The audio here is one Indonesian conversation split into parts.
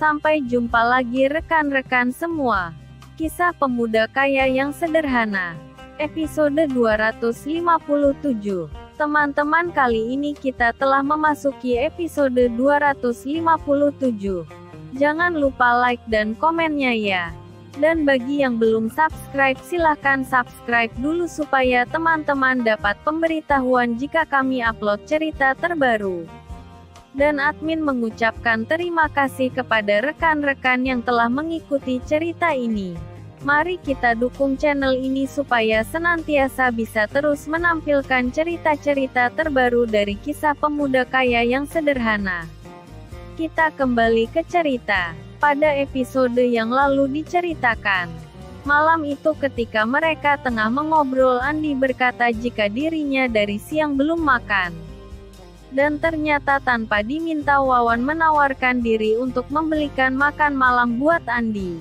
Sampai jumpa lagi rekan-rekan semua. Kisah pemuda kaya yang sederhana. Episode 257. Teman-teman, kali ini kita telah memasuki episode 257. Jangan lupa like dan komennya ya. Dan bagi yang belum subscribe, silahkan subscribe dulu supaya teman-teman dapat pemberitahuan jika kami upload cerita terbaru. Dan admin mengucapkan terima kasih kepada rekan-rekan yang telah mengikuti cerita ini. Mari kita dukung channel ini supaya senantiasa bisa terus menampilkan cerita-cerita terbaru dari kisah pemuda kaya yang sederhana. Kita kembali ke cerita. Pada episode yang lalu diceritakan, malam itu ketika mereka tengah mengobrol, Andi berkata jika dirinya dari siang belum makan. Dan ternyata tanpa diminta Wawan menawarkan diri untuk membelikan makan malam buat Andi.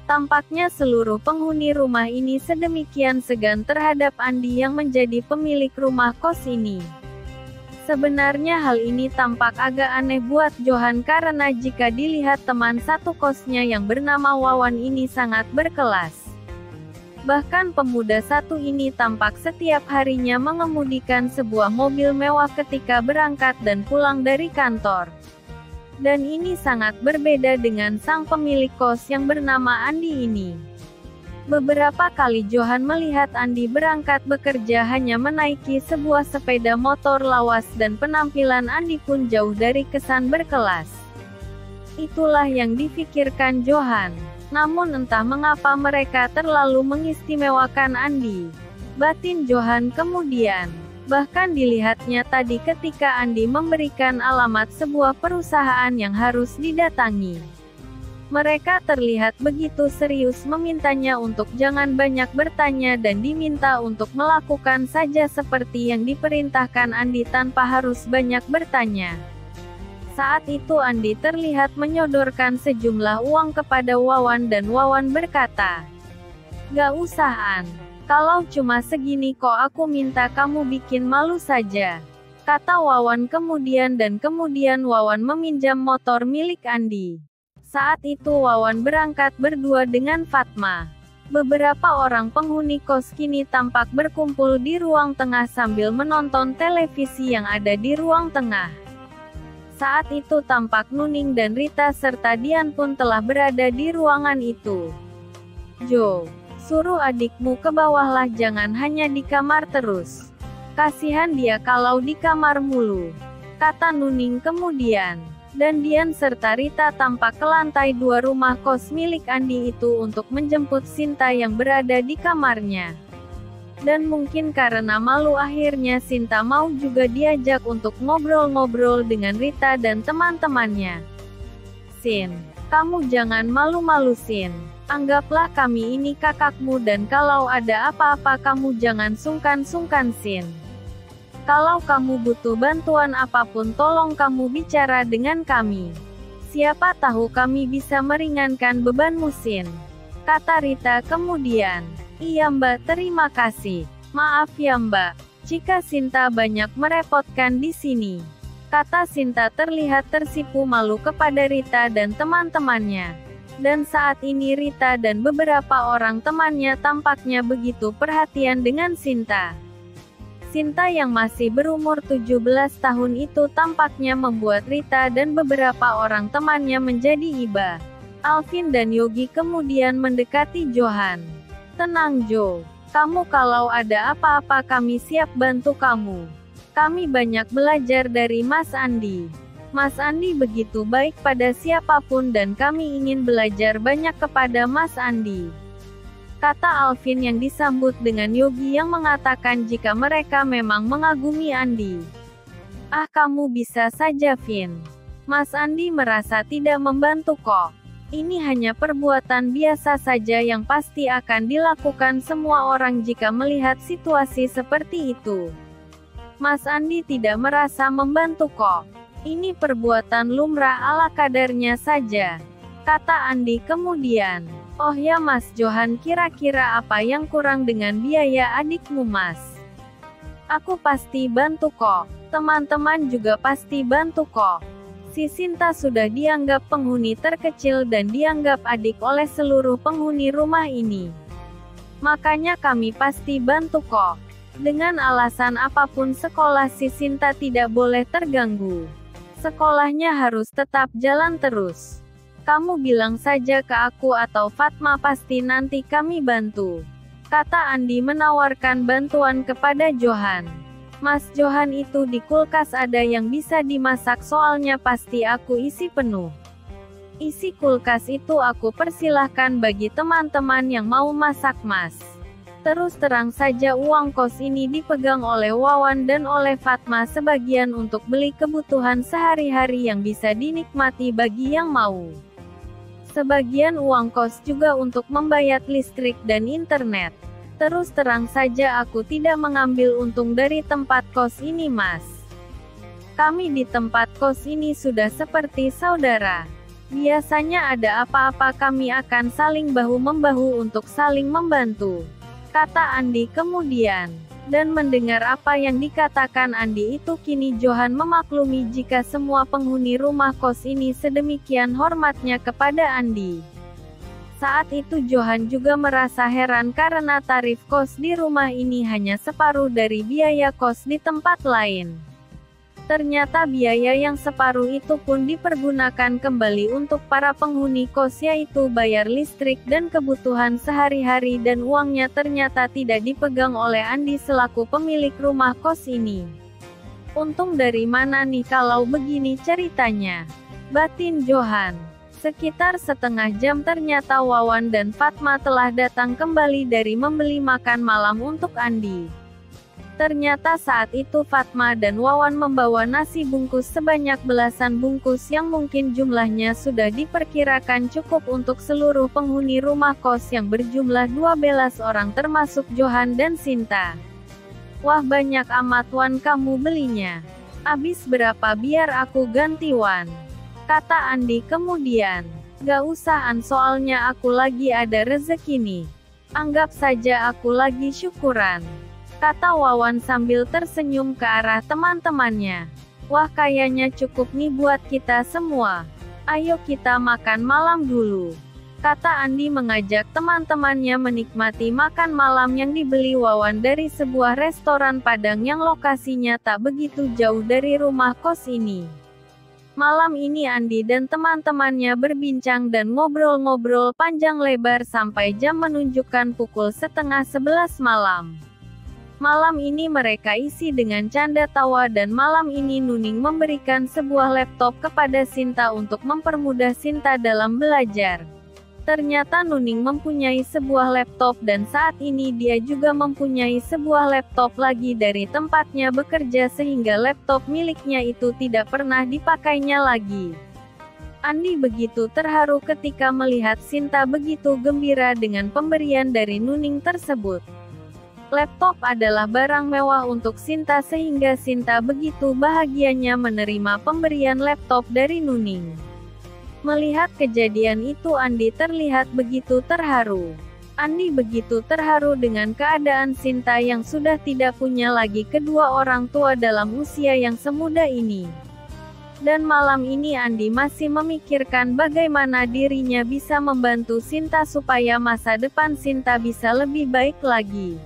Tampaknya seluruh penghuni rumah ini sedemikian segan terhadap Andi yang menjadi pemilik rumah kos ini. Sebenarnya hal ini tampak agak aneh buat Johan karena jika dilihat teman satu kosnya yang bernama Wawan ini sangat berkelas. Bahkan pemuda satu ini tampak setiap harinya mengemudikan sebuah mobil mewah ketika berangkat dan pulang dari kantor. Dan ini sangat berbeda dengan sang pemilik kos yang bernama Andi ini. Beberapa kali Johan melihat Andi berangkat bekerja hanya menaiki sebuah sepeda motor lawas dan penampilan Andi pun jauh dari kesan berkelas. Itulah yang difikirkan Johan. Namun entah mengapa mereka terlalu mengistimewakan Andi. Batin Johan kemudian. Bahkan dilihatnya tadi ketika Andi memberikan alamat sebuah perusahaan yang harus didatangi. Mereka terlihat begitu serius memintanya untuk jangan banyak bertanya dan diminta untuk melakukan saja seperti yang diperintahkan Andi tanpa harus banyak bertanya. Saat itu Andi terlihat menyodorkan sejumlah uang kepada Wawan dan Wawan berkata, "Gak usah An. Kalau cuma segini kok aku minta kamu bikin malu saja," kata Wawan kemudian Wawan meminjam motor milik Andi. Saat itu Wawan berangkat berdua dengan Fatma. Beberapa orang penghuni kos kini tampak berkumpul di ruang tengah sambil menonton televisi yang ada di ruang tengah. Saat itu tampak Nuning dan Rita serta Dian pun telah berada di ruangan itu. "Jo, suruh adikmu ke bawahlah, jangan hanya di kamar terus. Kasihan dia kalau di kamar mulu," kata Nuning kemudian. Dan Dian serta Rita tampak ke lantai 2 rumah kos milik Andi itu untuk menjemput Sinta yang berada di kamarnya. Dan mungkin karena malu akhirnya Sinta mau juga diajak untuk ngobrol-ngobrol dengan Rita dan teman-temannya. "Sin, kamu jangan malu-malu Sin. Anggaplah kami ini kakakmu dan kalau ada apa-apa kamu jangan sungkan-sungkan Sin. Kalau kamu butuh bantuan apapun tolong kamu bicara dengan kami. Siapa tahu kami bisa meringankan bebanmu Sin," kata Rita kemudian. "Iya Mbak, terima kasih. Maaf ya Mbak, jika Sinta banyak merepotkan di sini," kata Sinta terlihat tersipu malu kepada Rita dan teman-temannya. Dan saat ini Rita dan beberapa orang temannya tampaknya begitu perhatian dengan Sinta. Sinta yang masih berumur 17 tahun itu tampaknya membuat Rita dan beberapa orang temannya menjadi iba. Alvin dan Yogi kemudian mendekati Johan. "Tenang Jo, kamu kalau ada apa-apa kami siap bantu kamu. Kami banyak belajar dari Mas Andi. Mas Andi begitu baik pada siapapun dan kami ingin belajar banyak kepada Mas Andi," kata Alvin yang disambut dengan Yogi yang mengatakan jika mereka memang mengagumi Andi. "Ah, kamu bisa saja Vin. Mas Andi merasa tidak membantu kok. Ini hanya perbuatan biasa saja yang pasti akan dilakukan semua orang jika melihat situasi seperti itu. Mas Andi tidak merasa membantu kok. Ini perbuatan lumrah ala kadarnya saja," kata Andi kemudian. "Oh ya Mas Johan, kira-kira apa yang kurang dengan biaya adikmu Mas? Aku pasti bantu kok. Teman-teman juga pasti bantu kok. Si Sinta sudah dianggap penghuni terkecil dan dianggap adik oleh seluruh penghuni rumah ini. Makanya kami pasti bantu kok. Dengan alasan apapun sekolah si Sinta tidak boleh terganggu. Sekolahnya harus tetap jalan terus. Kamu bilang saja ke aku atau Fatma, pasti nanti kami bantu. Kata Andi menawarkan bantuan kepada Johan. Mas Johan, itu di kulkas ada yang bisa dimasak, soalnya pasti aku isi penuh. Isi kulkas itu aku persilahkan bagi teman-teman yang mau masak mas. Terus terang saja uang kos ini dipegang oleh Wawan dan oleh Fatma sebagian untuk beli kebutuhan sehari-hari yang bisa dinikmati bagi yang mau. Sebagian uang kos juga untuk membayar listrik dan internet. Terus terang saja aku tidak mengambil untung dari tempat kos ini mas. Kami di tempat kos ini sudah seperti saudara. Biasanya ada apa-apa kami akan saling bahu-membahu untuk saling membantu. Kata Andi kemudian. Dan mendengar apa yang dikatakan Andi itu, kini Johan memaklumi jika semua penghuni rumah kos ini sedemikian hormatnya kepada Andi. Saat itu Johan juga merasa heran karena tarif kos di rumah ini hanya separuh dari biaya kos di tempat lain. Ternyata biaya yang separuh itu pun dipergunakan kembali untuk para penghuni kos, yaitu bayar listrik dan kebutuhan sehari-hari, dan uangnya ternyata tidak dipegang oleh Andi selaku pemilik rumah kos ini. Untung dari mana nih kalau begini ceritanya? Batin Johan. Sekitar setengah jam ternyata Wawan dan Fatma telah datang kembali dari membeli makan malam untuk Andi. Ternyata saat itu Fatma dan Wawan membawa nasi bungkus sebanyak belasan bungkus yang mungkin jumlahnya sudah diperkirakan cukup untuk seluruh penghuni rumah kos yang berjumlah 12 orang termasuk Johan dan Sinta. Wah, banyak amat Wan kamu belinya. Abis berapa biar aku ganti Wan? Kata Andi kemudian. Gak usahan, soalnya aku lagi ada rezeki nih. Anggap saja aku lagi syukuran. Kata Wawan sambil tersenyum ke arah teman-temannya. Wah, kayaknya cukup nih buat kita semua. Ayo kita makan malam dulu. Kata Andi mengajak teman-temannya menikmati makan malam yang dibeli Wawan dari sebuah restoran Padang yang lokasinya tak begitu jauh dari rumah kos ini. Malam ini Andi dan teman-temannya berbincang dan ngobrol-ngobrol panjang lebar sampai jam menunjukkan pukul 10:30 malam. Malam ini mereka isi dengan canda tawa, dan malam ini Nuning memberikan sebuah laptop kepada Sinta untuk mempermudah Sinta dalam belajar. Ternyata Nuning mempunyai sebuah laptop dan saat ini dia juga mempunyai sebuah laptop lagi dari tempatnya bekerja, sehingga laptop miliknya itu tidak pernah dipakainya lagi. Andi begitu terharu ketika melihat Sinta begitu gembira dengan pemberian dari Nuning tersebut. Laptop adalah barang mewah untuk Sinta sehingga Sinta begitu bahagianya menerima pemberian laptop dari Nuning. Melihat kejadian itu Andi terlihat begitu terharu. Andi begitu terharu dengan keadaan Sinta yang sudah tidak punya lagi kedua orang tua dalam usia yang semuda ini. Dan malam ini Andi masih memikirkan bagaimana dirinya bisa membantu Sinta supaya masa depan Sinta bisa lebih baik lagi.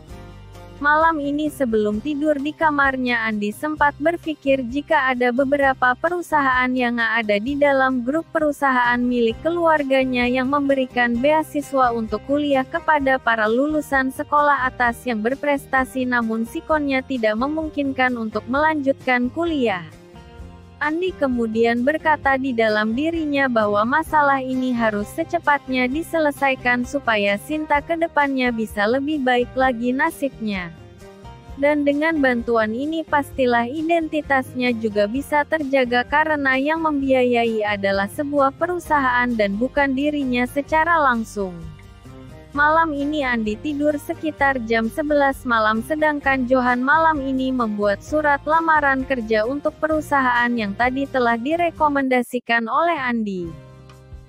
Malam ini sebelum tidur di kamarnya Andi sempat berpikir jika ada beberapa perusahaan yang ada di dalam grup perusahaan milik keluarganya yang memberikan beasiswa untuk kuliah kepada para lulusan sekolah atas yang berprestasi namun sikonnya tidak memungkinkan untuk melanjutkan kuliah. Andi kemudian berkata di dalam dirinya bahwa masalah ini harus secepatnya diselesaikan supaya Sinta ke depannya bisa lebih baik lagi nasibnya. Dan dengan bantuan ini pastilah identitasnya juga bisa terjaga karena yang membiayai adalah sebuah perusahaan dan bukan dirinya secara langsung. Malam ini Andi tidur sekitar jam 11 malam sedangkan Johan malam ini membuat surat lamaran kerja untuk perusahaan yang tadi telah direkomendasikan oleh Andi.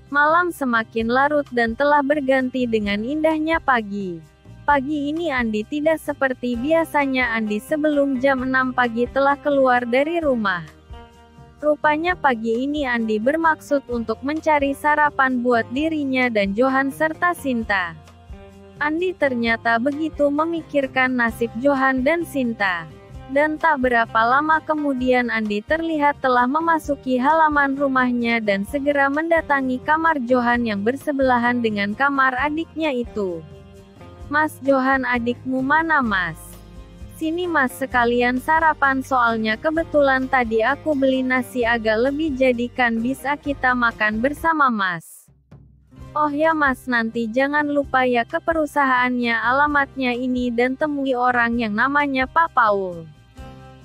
Malam semakin larut dan telah berganti dengan indahnya pagi. Pagi ini Andi tidak seperti biasanya. Andi sebelum jam 6 pagi telah keluar dari rumah. Rupanya pagi ini Andi bermaksud untuk mencari sarapan buat dirinya dan Johan serta Sinta. Andi ternyata begitu memikirkan nasib Johan dan Sinta. Dan tak berapa lama kemudian Andi terlihat telah memasuki halaman rumahnya dan segera mendatangi kamar Johan yang bersebelahan dengan kamar adiknya itu. "Mas Johan, adikmu mana, Mas? Sini Mas, sekalian sarapan, soalnya kebetulan tadi aku beli nasi agak lebih, jadikan bisa kita makan bersama Mas." "Oh ya Mas, nanti jangan lupa ya ke perusahaannya, alamatnya ini, dan temui orang yang namanya Pak Paul,"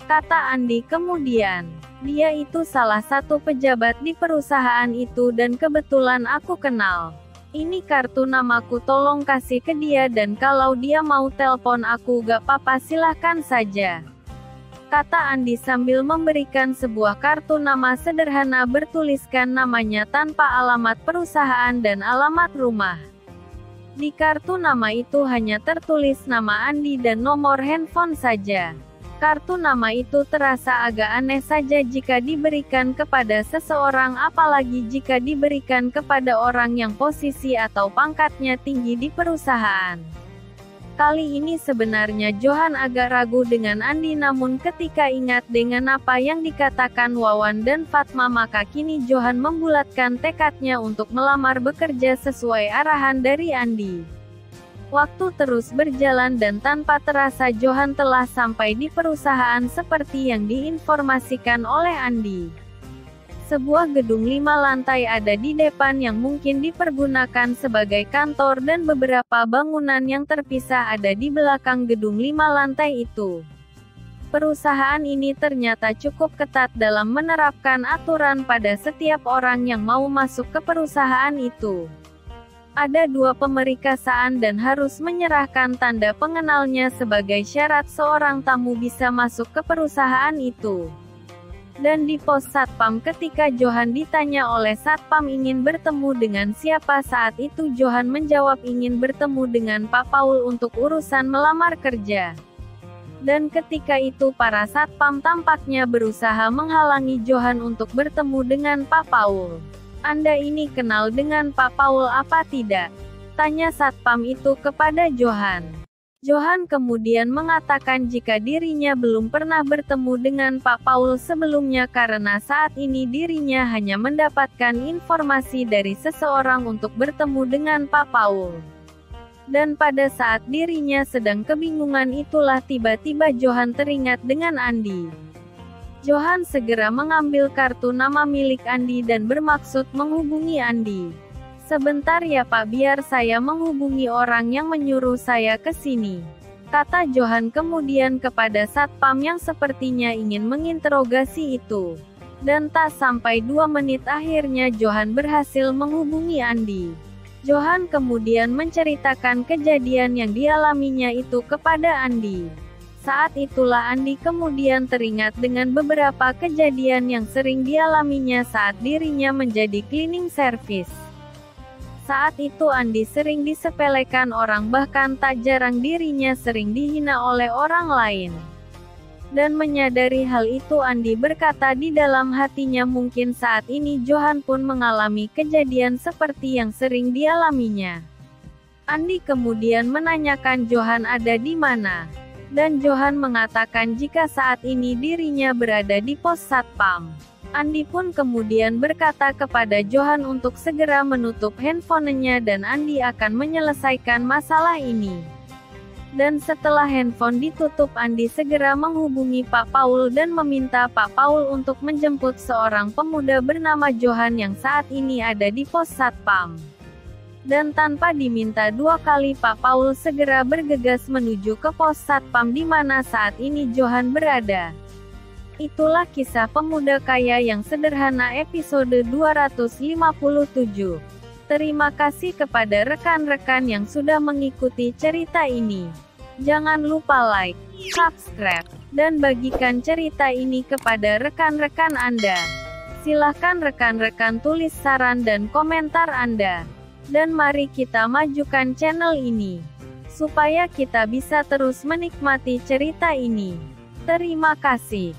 kata Andi kemudian. "Dia itu salah satu pejabat di perusahaan itu dan kebetulan aku kenal. Ini kartu namaku, tolong kasih ke dia, dan kalau dia mau telepon aku gak apa-apa, silahkan saja," kata Andi sambil memberikan sebuah kartu nama sederhana bertuliskan namanya tanpa alamat perusahaan dan alamat rumah. Di kartu nama itu hanya tertulis nama Andi dan nomor handphone saja. Kartu nama itu terasa agak aneh saja jika diberikan kepada seseorang, apalagi jika diberikan kepada orang yang posisi atau pangkatnya tinggi di perusahaan. Kali ini sebenarnya Johan agak ragu dengan Andi, namun ketika ingat dengan apa yang dikatakan Wawan dan Fatma, maka kini Johan membulatkan tekadnya untuk melamar bekerja sesuai arahan dari Andi. Waktu terus berjalan dan tanpa terasa Johan telah sampai di perusahaan seperti yang diinformasikan oleh Andi. Sebuah gedung 5 lantai ada di depan yang mungkin dipergunakan sebagai kantor, dan beberapa bangunan yang terpisah ada di belakang gedung 5 lantai itu. Perusahaan ini ternyata cukup ketat dalam menerapkan aturan pada setiap orang yang mau masuk ke perusahaan itu. Ada 2 pemerikasaan dan harus menyerahkan tanda pengenalnya sebagai syarat seorang tamu bisa masuk ke perusahaan itu. Dan di pos satpam, ketika Johan ditanya oleh satpam ingin bertemu dengan siapa, saat itu Johan menjawab ingin bertemu dengan Pak Paul untuk urusan melamar kerja. Dan ketika itu para satpam tampaknya berusaha menghalangi Johan untuk bertemu dengan Pak Paul. "Anda ini kenal dengan Pak Paul apa tidak?" tanya satpam itu kepada Johan. Johan kemudian mengatakan jika dirinya belum pernah bertemu dengan Pak Paul sebelumnya karena saat ini dirinya hanya mendapatkan informasi dari seseorang untuk bertemu dengan Pak Paul. Dan pada saat dirinya sedang kebingungan itulah tiba-tiba Johan teringat dengan Andi. Johan segera mengambil kartu nama milik Andi dan bermaksud menghubungi Andi. "Sebentar ya Pak, biar saya menghubungi orang yang menyuruh saya ke sini," kata Johan kemudian kepada satpam yang sepertinya ingin menginterogasi itu. Dan tak sampai 2 menit akhirnya Johan berhasil menghubungi Andi. Johan kemudian menceritakan kejadian yang dialaminya itu kepada Andi. Saat itulah Andi kemudian teringat dengan beberapa kejadian yang sering dialaminya saat dirinya menjadi cleaning service. Saat itu Andi sering disepelekan orang, bahkan tak jarang dirinya sering dihina oleh orang lain. Dan menyadari hal itu Andi berkata di dalam hatinya mungkin saat ini Johan pun mengalami kejadian seperti yang sering dialaminya. Andi kemudian menanyakan Johan ada di mana. Dan Johan mengatakan jika saat ini dirinya berada di pos satpam. Andi pun kemudian berkata kepada Johan untuk segera menutup handphonenya dan Andi akan menyelesaikan masalah ini. Dan setelah handphone ditutup Andi segera menghubungi Pak Paul dan meminta Pak Paul untuk menjemput seorang pemuda bernama Johan yang saat ini ada di pos satpam. Dan tanpa diminta 2 kali Pak Paul segera bergegas menuju ke pos satpam di mana saat ini Johan berada. Itulah kisah pemuda kaya yang sederhana episode 257. Terima kasih kepada rekan-rekan yang sudah mengikuti cerita ini. Jangan lupa like, subscribe, dan bagikan cerita ini kepada rekan-rekan Anda. Silahkan rekan-rekan tulis saran dan komentar Anda. Dan mari kita majukan channel ini, supaya kita bisa terus menikmati cerita ini. Terima kasih.